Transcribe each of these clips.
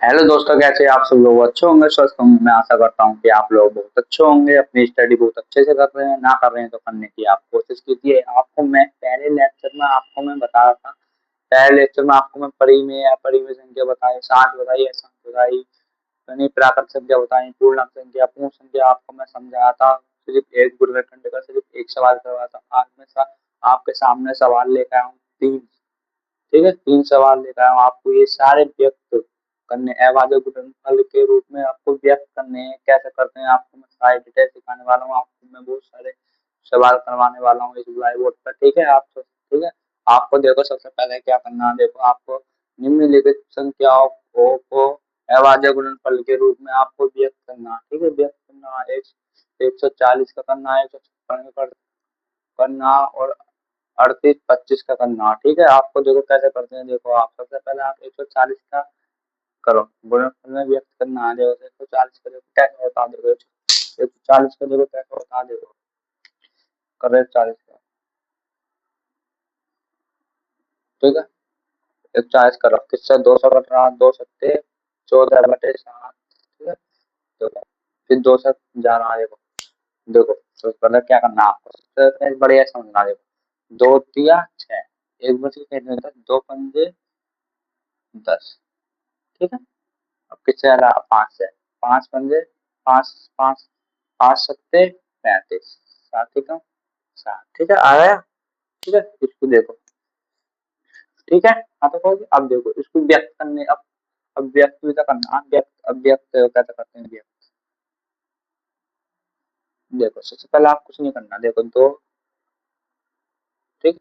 Hello दोस्तों, कैसे आप सब लोग अच्छे होंगे, स्वस्थ होंगे। मैं आशा करता हूँ कि आप लोग बहुत अच्छे होंगे, अपनी स्टडी बहुत अच्छे से कर रहे हैं। ना कर रहे हैं तो करने की आप कोशिश कीजिए। आपको मैं पहले लेक्चर में आपको मैं बता रहा था, पहले लेक्चर में आपको मैं परिमेय संख्या बताई, सांठ बताई, असंख्य बताई, यानी प्राकृत संख्या बताई, पूर्णांक संख्या, पूर्ण संख्या आपको मैं समझाया था। सिर्फ एक गुणनखंड का सिर्फ एक सवाल करवाया था। आज मैं आपके सामने सवाल लेकर आया हूँ तीन। ठीक है, तीन सवाल लेकर आया हूँ। आपको ये सारे व्यक्त करने, अभाज्य गुणनफल के रूप में आपको व्यक्त करने हैं। कैसे करते हैं आपको मैं सारी डिटेल सिखाने वाला हूँ। आपको मैं बहुत सारे सवाल करवाने वाला हूँ इस ब्लैक बोर्ड पर। ठीक है, आप ठीक है। आपको देखो, सबसे पहले क्या करना है, देखो आपको निम्नलिखित संख्याओं को अभाज्य गुणनफल के रूप में आपको व्यक्त करना है। ठीक है, व्यक्त करना है। 140 का करना है, 156 का करना, और 38 25 का करना। ठीक है, आपको देखो कैसे करते हैं। देखो, आप सबसे पहले आप 140 का करो, गुणनफल में व्यक्त करना है। देखो 140 का देखो कैसे होता है, देखो 140 का देखो कैसे होता है, देखो करो 140 का। ठीक है, 140 करो, किससे 200 कट रहा, 2 सत्ते 14/7। ठीक है, देखो फिर 200 जा रहा है। देखो देखो, तो पहले क्या करना है आपको, सबसे पहले बढ़िया समझना। देखो 2 तिया 6, एक बचे कहते हैं 2 पंजे 10। ठीक है, अब किससे आ रहा, 5 से। 5 पंजे 5 5, 5 सत्ते 35, 7 ठीक है, आ गया। ठीक है, इसको देखो। ठीक है, हाँ तो कहोगे, अब देखो इसको व्यक्त करने, अब व्यक्त भी तो करना। अब व्यक्त कैसे करते हैं व्यक्त। देखो सबसे पहले आप कुछ नहीं करना, देखो दो। ठीक,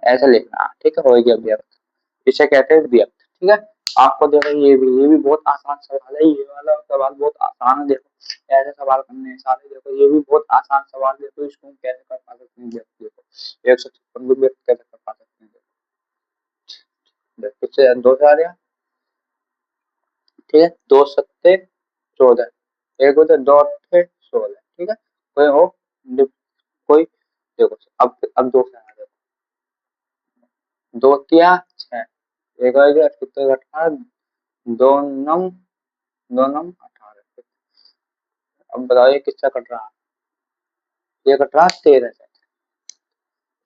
ऐसे लिखना। ठीक है, हो गया व्यक्त। इसे कहते हैं व्यक्त। ठीक है, आपको देखो ये भी बहुत आसान सवाल है। ये वाला सवाल बहुत आसान है। देखो ऐसे सवाल करने हैं सारे। देखो ये भी बहुत आसान सवाल है। देखो इसको हम कैसे कर पा सकते हैं व्यक्त। देखो 156 को व्यक्त कैसे कर पा सकते हैं। देखो इससे 2 से आ रहा। ठीक है, 2 सत्ते 14, एक होते 2 अट्ठे 16। ठीक है, कोई हो कोई। देखो अब 2 से आ रहा। 2 तिया 6, एक हो गया कितने घटा, 2 नम 2 नम 18। अब बताओ ये किससे कट रहा है, ये कट रहा 13 से।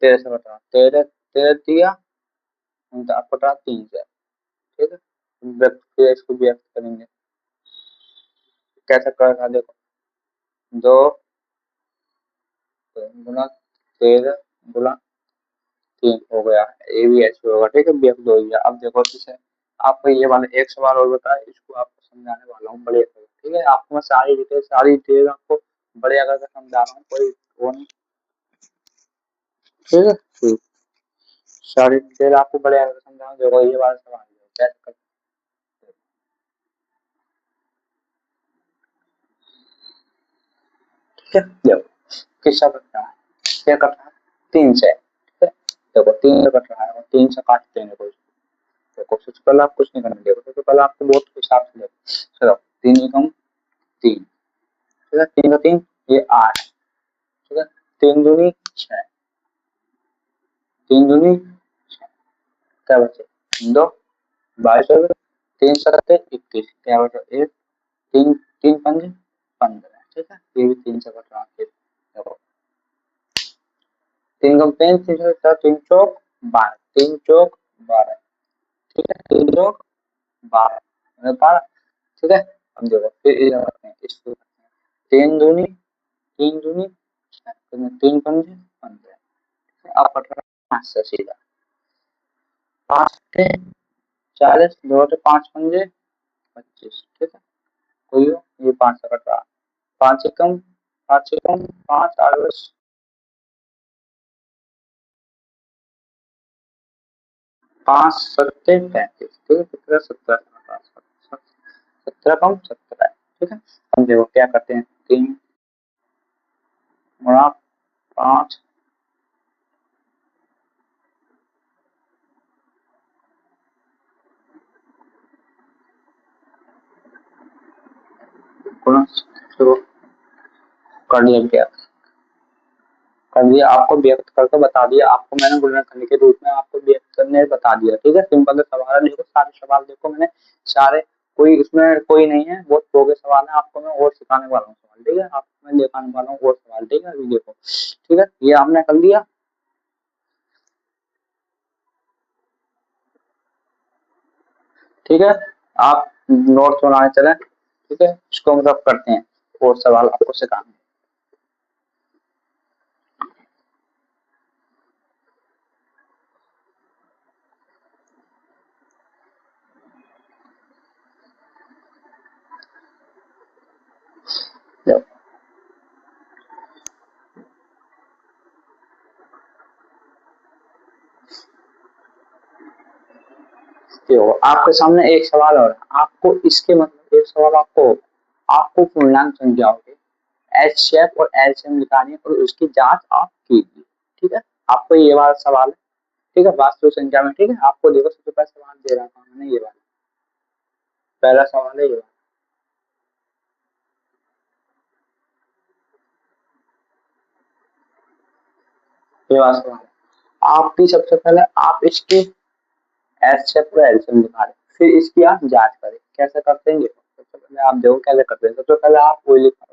13 से कट रहा, 13 13 तिया आपको कट रहा 3 से। ठीक है, व्यक्त फिर इसको व्यक्त करेंगे। कैसे कर रहा, देखो 2 गुना 13 गुना 3 हो गया। ये भी ऐसे होगा। ठीक है, व्यक्त हो गया। अब देखो इसे आपको ये वाला एक सवाल और बताया, इसको आपको समझाने वाला हूँ बड़े। ठीक है, आपको मैं सारी डिटेल आपको बढ़िया करके समझा रहा हूँ, कोई वो नहीं। ठीक है, ठीक, सारी डिटेल आपको बढ़िया करके समझा रहा हूँ। देखो ये वाला सवाल है, कैसे करते हैं। ठीक है, देखो किसका कट रहा है, क्या कट रहा है 3 से। ठीक है, देखो 3 से कट रहा है और 3 से काटते हैं। देखो देखो सबसे पहले आप कुछ नहीं करना। देखो सबसे पहले आपको बहुत हिसाब से देखो। चलो 3 एकम 3। ठीक है, 3 का 3 ये 8। ठीक है, 3 दूनी 6, 3 दूनी 6, क्या बचे 2, 22 हो गए। 3 सत्ते 21, क्या बचा 1। 3 3 पंजे 15। ठीक है, ये भी 3 से कट रहा है। देखो 3 कम 3, 3 चौक 12, ठीक है, 3 चौक 12 ठीक है, अब देखो फिर इधर करते हैं, इसको करते हैं। 3 दूनी 3 पंजे 15। अब कट रहा है 5 से सीधा। 5 से 40, 2 से 5 पंजे 25। ठीक है, कोई हो, ये 5 से कट रहा। 5 एकम 5 8 5 सत्ते 35। ठीक है, 17 कम 17। ठीक है, हम देखो क्या करते हैं, 3 गुणा 5 गुणा, तो कर लिया क्या, कर दिया, आपको व्यक्त करके बता दिया, आपको मैंने गुणनखंड के रूप में आपको व्यक्त करने बता दिया। ठीक है, सिंपल सवाल है। देखो सारे सवाल देखो मैंने सारे, कोई इसमें कोई नहीं है, बहुत प्रो के सवाल है, आपको मैं और सिखाने वाला हूँ सवाल। ठीक है, आपको मैं दिखाने वाला हूँ और सवाल। ठीक है, अभी देखो। ठीक है, ये हमने कर लिया। ठीक है, आप नोट्स बनाने चले। ठीक है, इसको मतलब करते हैं और सवाल आपको सिखाने। देखो आपके सामने एक सवाल और है। आपको इसके मतलब एक सवाल आपको आपको पूर्णांक संख्याओं के एचसीएफ और एलसीएम निकालनी है और उसकी जांच आप कीजिए। ठीक है, आपको ये वाला सवाल है। ठीक है, वास्तविक संख्या में। ठीक है, आपको देखो सबसे पहला सवाल दे रहा था मैंने, ये वाला पहला सवाल है, ये वाला। ये वाला सवाल है। आपकी सबसे पहले आप इसके एचसीएफ और एलसीएम निकालें, फिर इसकी आप जांच करें। कैसे करते हैं देखो, सबसे पहले आप देखो कैसे करते हैं। सबसे पहले आप वो लिखा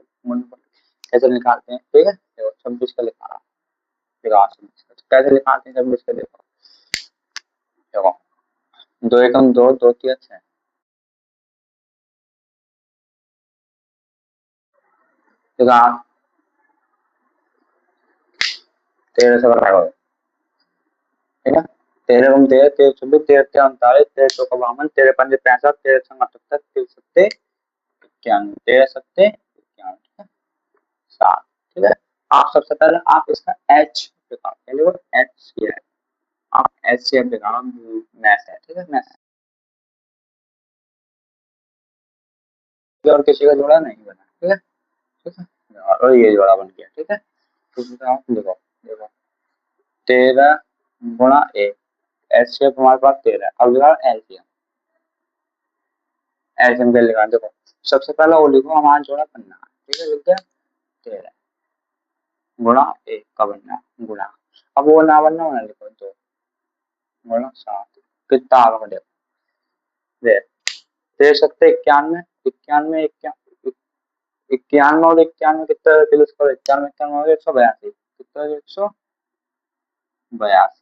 कैसे निकालते हैं। ठीक है, देखो 26 का लिखा रहा, देखो 26 का कैसे निकालते हैं। 26 का देखो, देखो दो एकम दो, दो तिया छह। देखो आप 13 से बढ़ाओ। ठीक है, 13 कम 13, 13 26, 13 तेरह 39, 13 चौका 52, 13 पंजे 65, 13 छंग 78, 13 सत्ते 91, 13 सत्ते 91। ठीक है, 7। ठीक है, आप सबसे पहले आप इसका एच निकालो, पहले वो एच सी है। आप एच सी एफ निकालो, मैथ है। ठीक है, मैथ और किसी का जोड़ा नहीं बना। ठीक है, ठीक है, और ये जोड़ा बन गया। ठीक है, तो आप देखो, देखो 13 गुणा एक, एच सी एफ हमारे पास 13 है। अब लगा एलसीएम, एलसीएम के लगा देखो। सबसे पहला वो लिखो हमारा जोड़ा बनना है। ठीक है, लिख दिया 13 गुणा एक का बनना है, गुणा। अब वो ना बनना होना लिखो 2 गुणा 7, कितना आ गया देखो। 13 सत्ते 91, 91 91 और 91 कितना प्लस करो, 91 91 हो गया 182, कितना 182।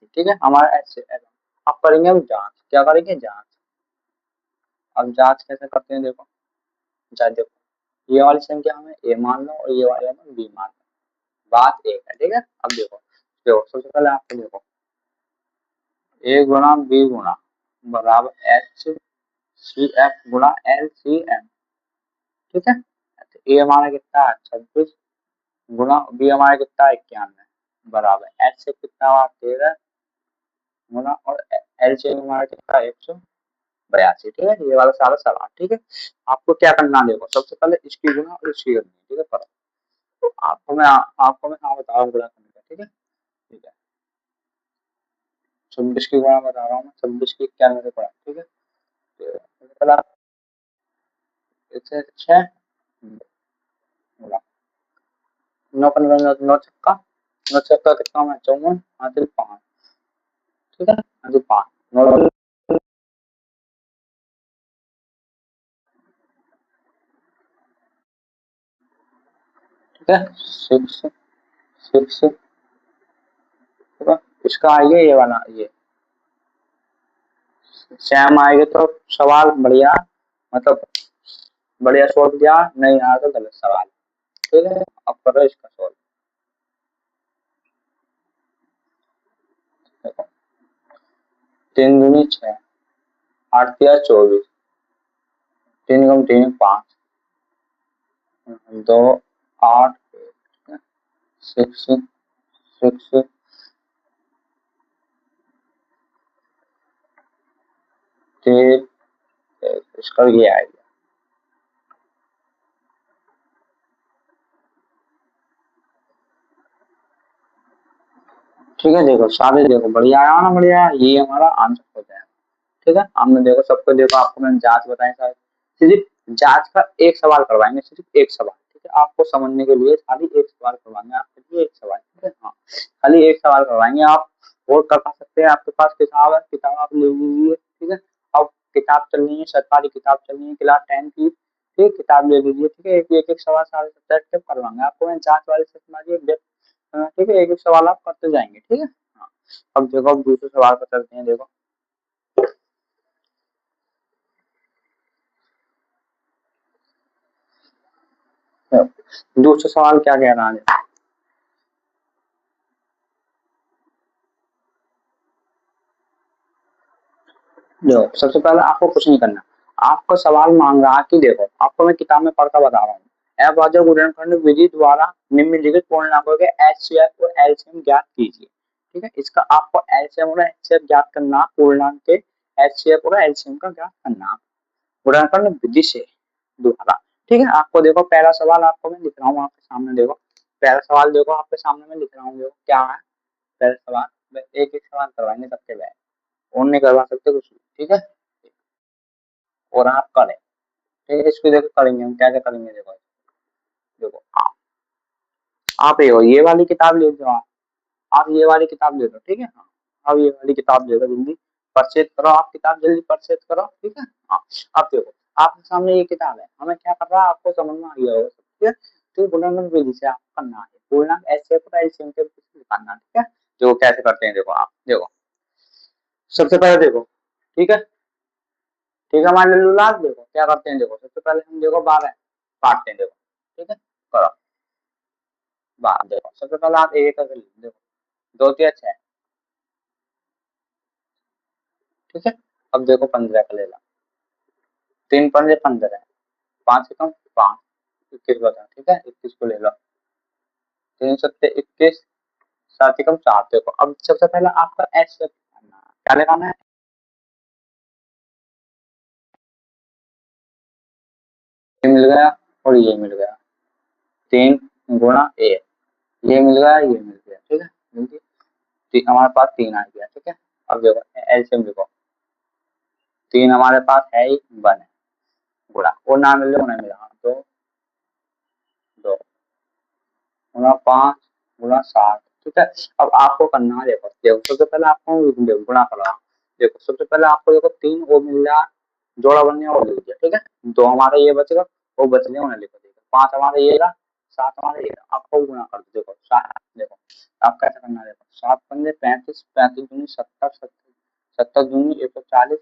ठीक है, हमारा ऐसे अब करेंगे हम जांच। क्या करेंगे, जांच। अब जांच कैसे करते हैं देखो, जांच देखो, ये वाली संख्या हमें ए मान लो और ये वाली हमें बी मान लो, बात एक है। ठीक है, अब देखो, देखो सबसे पहले आपको देखो ए गुणा बी गुणा बराबर एच सी एफ गुणा एल सी एम। ठीक है, तो ए हमारा कितना है 26 गुणा बी हमारा कितना है 91 बराबर एच से कितना हुआ 13 गुणा और एल से हमारा कितना है 182। ठीक है, ये वाला सारा सवाल। ठीक है, आपको क्या करना है देखो, सबसे पहले इसकी गुणा और इसकी करनी है। ठीक है, पर तो आपको मैं हाँ बता रहा हूँ गुणा करने का। ठीक है, ठीक है, 26 की गुणा बता रहा हूँ मैं, 26 की 91 से पढ़ा। ठीक है, तो सबसे पहले आप इससे 6 गुणा 9 15 9 छक्का, 9 छक्का कितना है 54 हासिल 5। ठीक है, हासिल 5 9। ठीक है, 6 6। ठीक है, इसका आइए ये वाला, ये सेम आएगा तो सवाल बढ़िया, मतलब बढ़िया सोच दिया, नहीं आया तो गलत सवाल। ठीक है, अब करो इसका सोल्व। देखो 3 दूनी 6, 8 तिया 24, 3 कम 3 5, 2 8 6 6 3, इसका ये आएगा। ठीक है, देखो सारे देखो बढ़िया आया ना, बढ़िया, ये हमारा आंसर हो जाएगा। ठीक है, हमने देखो सबको, देखो आपको मैंने जांच बताई सारी, सिर्फ जांच का एक सवाल करवाएंगे, सिर्फ एक सवाल। ठीक है, आपको समझने के लिए खाली एक सवाल करवाएंगे, आपके लिए एक सवाल। ठीक है, हाँ खाली एक सवाल करवाएंगे आप, और कर पा सकते हैं। आपके पास किताब है, किताब आप ले लीजिए, ठीक है। अब किताब चल रही है, सरकारी किताब चल रही है क्लास 10 की, ठीक, किताब ले लीजिए, ठीक है। एक एक सवाल सारे सब्जेक्ट के करवाएंगे आपको, मैं जांच वाले से मारिए, ठीक है, एक एक सवाल आप करते जाएंगे, ठीक है। हाँ, अब देखो, अब दूसरे सवाल पर चलते हैं। देखो दूसरा सवाल क्या कह रहा है। देखो सबसे पहले आपको कुछ नहीं करना, आपको सवाल मांग रहा है कि देखो, आपको मैं किताब में पढ़कर बता रहा हूँ, अभाज्य गुणनखंड विधि द्वारा निम्नलिखित पूर्णांकों के एचसीएफ और एलसीएम ज्ञात कीजिए, ठीक है। इसका आपको एलसीएम और एचसीएफ ज्ञात करना, पूर्णांक के एचसीएफ और एलसीएम का ज्ञात करना गुणनखंड विधि से द्वारा, ठीक है। आपको देखो पहला सवाल आपको मैं लिख रहा हूँ आपके सामने, देखो पहला सवाल देखो आपके सामने मैं लिख रहा हूँ, देखो क्या है पहला सवाल। एक एक सवाल करवाएंगे सबके बैठ, और नहीं करवा सकते कुछ, ठीक है। और आप करें, ठीक है। इसको देखो करेंगे हम, क्या क्या करेंगे, देखो देखो आप ये वाली किताब ले लो, आप ये वाली किताब ले लो, ठीक है। हाँ, आप ये वाली किताब ले लो, जल्दी परचेज करो, आप किताब जल्दी परचेज करो, ठीक है। हाँ, अब देखो आपके सामने ये किताब है, हमें क्या कर रहा है आपको समझ में आ गया होगा, ठीक है। तो गुणनखंड विधि से आप करना है, पूर्णांक ऐसे एलसीएम के निकालना, ठीक है। जो कैसे करते हैं देखो, आप देखो सबसे पहले देखो, ठीक है, ठीक है हमारे लल्लू लाल, देखो क्या करते हैं, देखो सबसे पहले हम देखो 12 काटते हैं, देखो ठीक है, करो 12, देखो सबसे पहले आप एक करके देखो, दो तिया 6, ठीक है। अब देखो 15 का ले ला, 3 पंजे 15 है, 5 से कम 5, 21 बता, ठीक है, 21 को ले लो, 3 सत्ते 21, 7 से कम 4, देखो अब सबसे पहले आपका एच करना है, क्या लगाना है, ये मिल गया और ये मिल गया, 3 गुणा 1, ये मिल गया ये मिल गया, ठीक है, हमारे पास 3 आ गया, ठीक है। अब देखो एलसीएम देखो, 3 हमारे पास है ही, 1 है, गुणा और ना मिले उन्हें मिला, तो 2 गुणा 5 गुणा 7, ठीक है। अब आपको करना है, देखो देखो सबसे पहले आपको देखो गुणा करना, देखो सबसे पहले आपको देखो 3 वो मिल रहा, जोड़ा बनने और लिख दिया, ठीक है। 2 हमारा ये बचेगा, वो बचने उन्हें लिख देगा, 5 हमारा ये रहा, 7 हमारा ये रहा, आपको गुणा कर दो, देखो 7, देखो आप कैसे करना है, देखो 7 पंजे 35, 35 दूनी 70, 70 दूनी 140,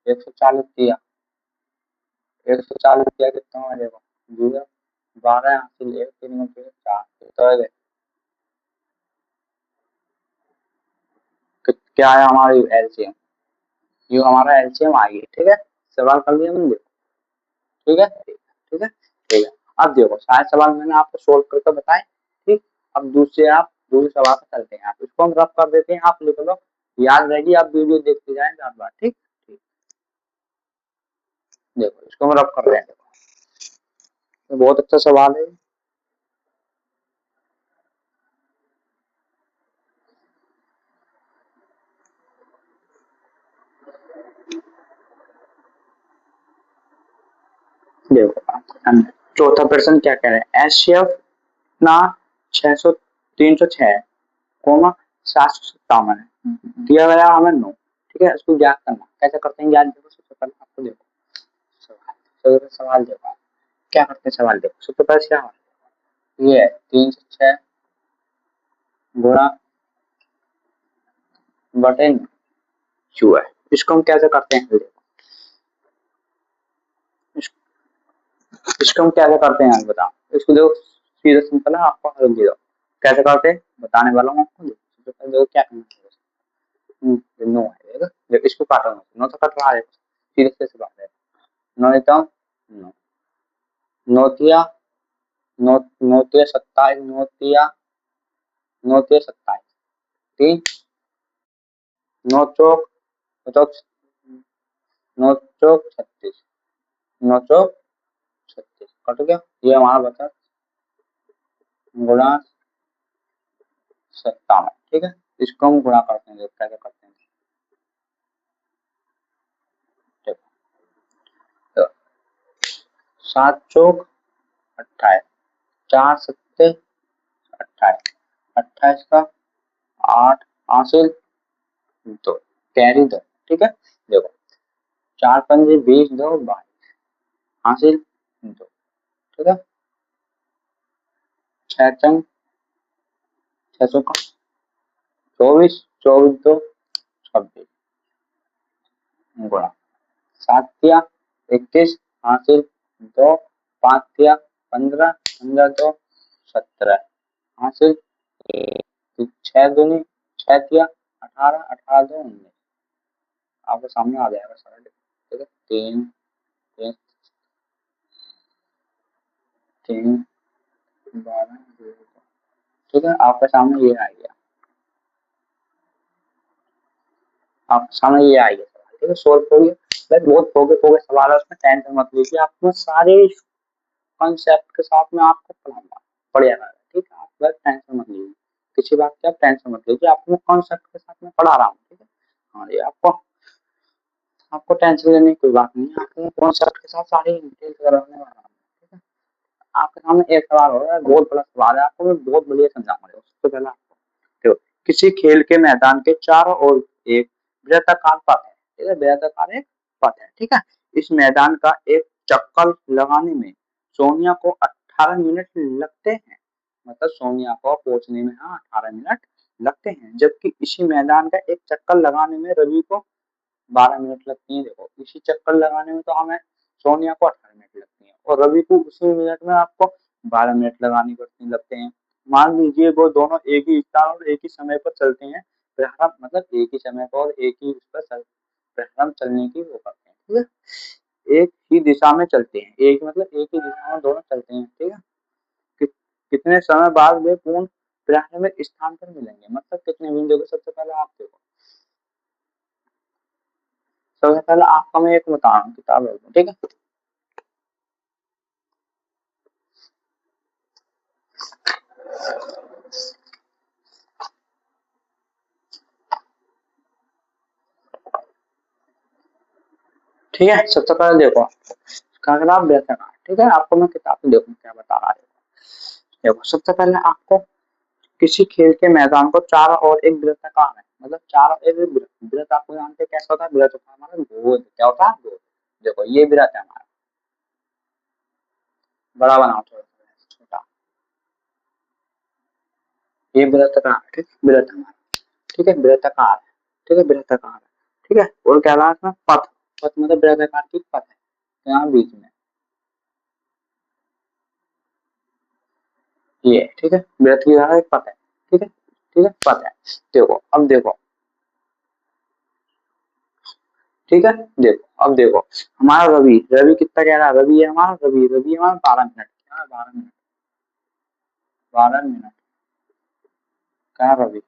140 दिया, 140 दिया कितना हुआ देखो, जीरो 12 हासिल 1 3 में 4, तो क्या है हमारी एलसीएम, ये हमारा एलसीएम आ गई, ठीक है। सवाल कर लिया मैंने, ठीक है ठीक है ठीक है। अब देखो सारे सवाल मैंने आपको सोल्व करके बताए, ठीक। अब दूसरे सवाल पर चलते हैं, आप इसको हम रफ कर देते हैं, आप लिख लो, याद रहेगी, आप वीडियो देखते जाए 4 बार, ठीक ठीक। देखो इसको हम रफ कर रहे हैं, देखो ये बहुत अच्छा सवाल है। देखो चौथा प्रश्न क्या कह रहे हैं, एचसीएफ ना 600 306 कोमा 757 है, दिया गया हमें 9, ठीक है। इसको याद करना, कैसे करते हैं याद, देखो सबसे पहले आपको देखो सवाल, सवाल देखो क्या करते हैं, सवाल देखो सबसे पहले क्या ये है, 306 गुणा बटे क्यू है, इसको हम कैसे करते हैं देखो, इसको हम कैसे करते हैं बताओ, इसको देखो सीधा सिंपल है, आपको हल दे दो, कैसे करते हैं बताने वाला हूँ आपको, देखो सबसे पहले देखो क्या करना है, नो है देखो, देखो इसको काटो, नो तो कट रहा है, सीधे से बात है, नो लेता हूँ, नो नोतिया, नो नोतिया 27, नोतिया 27, तीन, नौ चौक, नौ चौक 36, नौ चौक 36 कट गया, ये हमारा बचा गुणा 57, ठीक है। इसको हम गुणा करते हैं, कैसे करते हैं देखो, तो 7 चौक 28, 4 सत्ते 28, 28 का 8 हासिल 2 कैरी 2। ठीक है, देखो 4 पंजे 20 2 22 हासिल 2। ठीक है, 6 चंग 600 का 24 24 2 26 गुणा 7 तिया 21 हासिल 2 5 तिया 15 15 2 17 हासिल 6 दूनी 6 तिया 18 18 2 19 आपके सामने आ जाएगा सारा। ठीक है, 3 3 3 12 ठीक है, आपके सामने ये आ गया, आपके सामने ये आ गया सवाल। ठीक है, सोल्व हो गया। बस बहुत फोगे फोगे सवाल है उसमें, टेंशन मत लीजिए, आपको सारे कॉन्सेप्ट के साथ में आपको पढ़ाऊंगा, पढ़िएगा। ठीक है, आप बस टेंशन मत लीजिए, किसी बात की आप टेंशन मत लीजिए, आपको कॉन्सेप्ट के साथ में पढ़ा रहा हूँ। ठीक है, हाँ जी, आपको आपको टेंशन लेने की कोई बात नहीं है, आपको कॉन्सेप्ट के साथ सारी डिटेल करवाने वाला हूँ। ठीक है, आपके सामने एक सवाल हो रहा है, बहुत बड़ा सवाल है, आपको मैं बहुत बढ़िया समझाऊंगा। सबसे पहले आपको देखो, किसी खेल के मैदान के चारों ओर एक वृत्ताकार पथ है। ठीक है, वृत्ताकार एक पथ है। ठीक है, इस मैदान का एक चक्कर लगाने में सोनिया को 18 मिनट लगते हैं, मतलब सोनिया को पहुंचने में हाँ 18 मिनट लगते हैं, जबकि इसी मैदान का एक चक्कर लगाने में रवि को 12 मिनट लगती है। देखो, इसी चक्कर लगाने में तो हमें सोनिया को 18 मिनट लगती है और रवि को उसी मिनट में आपको 12 मिनट लगानी पड़ती लगते हैं। मान लीजिए वो दोनों एक ही स्थान और एक ही समय पर चलते हैं, प्रहरम मतलब एक ही समय पर और एक ही उस पर प्रहरम चलने की वो करते हैं। ठीक है, एक ही दिशा में चलते हैं, एक मतलब एक ही दिशा में दोनों चलते हैं। ठीक है, कि, कितने समय बाद वे पूर्ण प्राथमिक स्थान पर मिलेंगे, मतलब कितने बिंदु को। सबसे पहले आप देखो, सबसे पहले आपका मैं एक बता रहा हूँ किताब है। ठीक है, ठीक है, सबसे पहले देखो अगर आप बेहतर। ठीक है, आपको मैं किताब में देखूँ क्या बता रहा है। देखो, सबसे पहले आपको किसी खेल के मैदान को चारों ओर एक वृत्ताकार है, मतलब चारों एक वृत्त आपको जानते हैं कैसा होता है। वृत्त होता है हमारा गोल, क्या होता है गोल। देखो ये वृत्त है हमारा, बड़ा बनाओ थोड़ा सा छोटा, ये वृत्ताकार है। ठीक है, वृत्त हमारा, ठीक है वृत्ताकार है। ठीक है, वृत्ताकार है। ठीक है, और क्या रहा है पथ, पथ मतलब वृत्ताकार की पथ है यहाँ बीच में ये। ठीक है, वृत्त की जगह एक पथ है। ठीक है, ठीक है पथ है। देखो अब देखो, ठीक है, देखो अब देखो हमारा रवि, रवि कितना कह रहा है, रवि है हमारा, रवि रवि हमारा 12 मिनट, क्या 12 मिनट, 12 मिनट क्या रवि,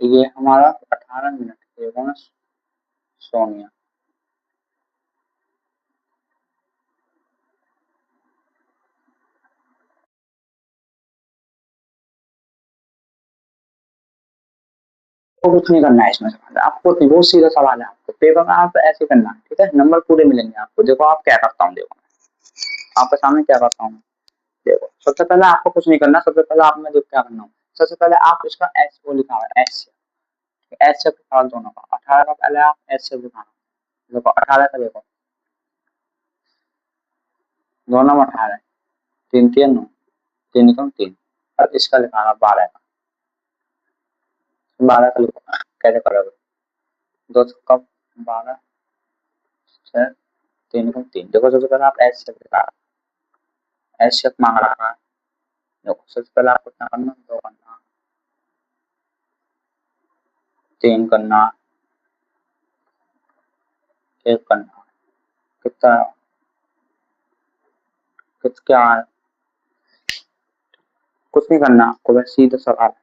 ये हमारा 18 मिनट, ये कौन है सोनिया। तो कुछ नहीं करना है इसमें सवाल, आपको बहुत सीधा सवाल है, आपको पेपर में आप ऐसे करना है। ठीक है, नंबर पूरे मिलेंगे आपको। देखो आप क्या करता हूँ, देखो आपके सामने क्या करता हूँ। देखो सबसे पहले आपको कुछ नहीं करना, सबसे पहले आप मैं देखो क्या करना हूँ। सबसे पहले आप इसका एच को लिखा हुआ है, एच, एच से सवाल दोनों का 18 का पहले आप एच से लिखाना। देखो 18 का देखो, दोनों में 18, 3 3 9, 3 कम 3, और इसका लिखाना 12 का, 12 का लिखो कैसे करोगे, 2 कम 12 6 3 कम 3। देखो सबसे पहले आप एच से लिखा, एच से मांग रहा है। देखो सबसे पहले आपको क्या करना, 2 करना, 3 करना, 1 करना, कितना क्या है, कुछ नहीं करना आपको, बस सीधा सवाल है।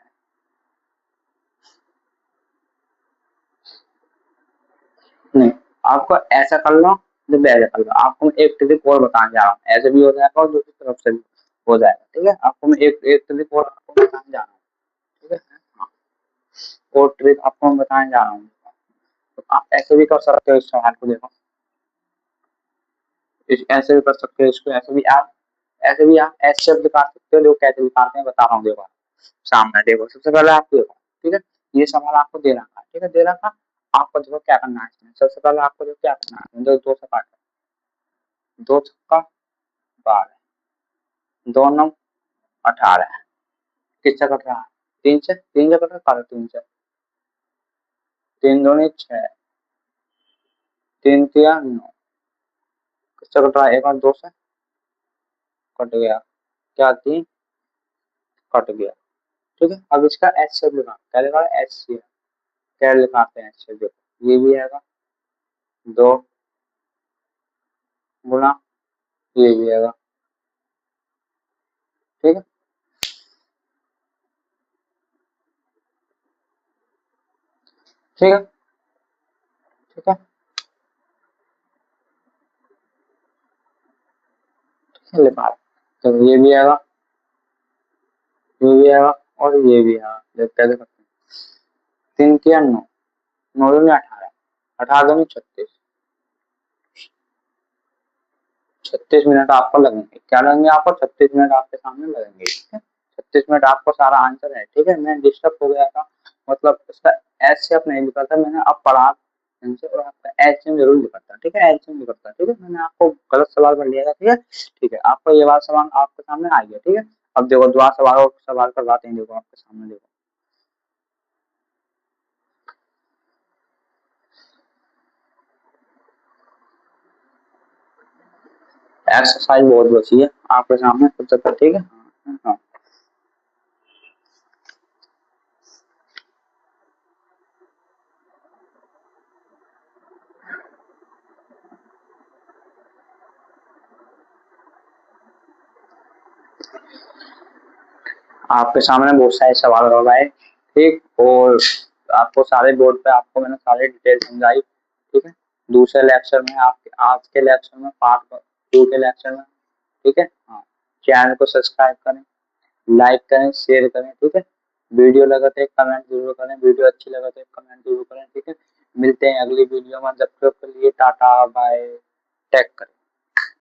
नहीं, आपको ऐसा कर लो, जब ऐसा कर लो, आपको मैं एक ट्रिक और बताने जा रहा हूँ, ऐसे भी हो जाएगा और दूसरी तरफ से भी हो जाएगा। ठीक है, आपको मैं एक एक ट्रिक और आपको बताने जा रहा हूँ। ठीक है, हाँ, और ट्रिक आपको मैं बताने जा रहा हूँ। तो आप ऐसे भी कर सकते हो इस सवाल को। देखो ऐसे भी कर सकते हो इसको, ऐसे भी आप, ऐसे भी आप एस शब्द दिखा सकते हो। देखो कैसे दिखाते हैं बता रहा हूँ, देखो सामने देखो, सबसे पहले आपको देखो, ठीक है, ये सवाल आपको दे रखा है, ठीक है, दे रखा, आपको देखो क्या करना है इसमें, सबसे पहले आपको देखो क्या करना है, दो दो से काटो, दो छक्का 12, दो नौ 18, किससे कट रहा है, तीन से, तीन से कट रहा है, काटो तीन से, तीन दूनी 6, तीन तिया 9, किससे कट रहा है, एक और दो से कट गया, क्या तीन कट गया, ठीक है। अब इसका एच से लिखा, क्या लिखा है, एच से, क्या लिखाते हैं एच से, देखो ये भी आएगा, दो गुना ये भी आएगा, ठीक है, ठीक है, ठीक है, लिखा, तो ये भी आएगा, ये भी आएगा, और ये भी आएगा, देखते हैं, तीन तिया 9, 9 दूनी 18, 18 दूनी 36, 36 मिनट आपको लगेंगे, क्या लगेंगे आपको, 36 मिनट आपके सामने लगेंगे, ठीक है, 36 मिनट आपको सारा आंसर है, ठीक है। मैं डिस्टर्ब हो गया था, मतलब इसका एच से अपने लिखा था मैंने, अब पढ़ा इनसे, और आपका एच से जरूर लिखा था, ठीक है, एच से लिखा था, ठीक है, मैंने आपको गलत सवाल कर लिया था, ठीक है, ठीक है, आपको ये बात सवाल आपके सामने आ गया, ठीक है। अब देखो दोबारा सवाल और सवाल करवाते हैं, देखो आपके सामने, देखो एक्सरसाइज बहुत बची है आपके सामने, सबसे पहले, ठीक है, हाँ, आपके सामने बहुत सारे सवाल करवाए, ठीक, और आपको सारे बोर्ड पे आपको मैंने सारी डिटेल समझाई, ठीक है। दूसरे लेक्चर में, आपके आज के लेक्चर में, पार्ट 2 के लेक्चर में, ठीक है, हाँ, चैनल को सब्सक्राइब करें, लाइक करें, शेयर करें, ठीक है, वीडियो लगा तो एक कमेंट जरूर करें, वीडियो अच्छी लगा तो एक कमेंट जरूर करें, ठीक है। मिलते हैं अगली वीडियो में, जब तक के लिए टाटा बाय, टेक करें।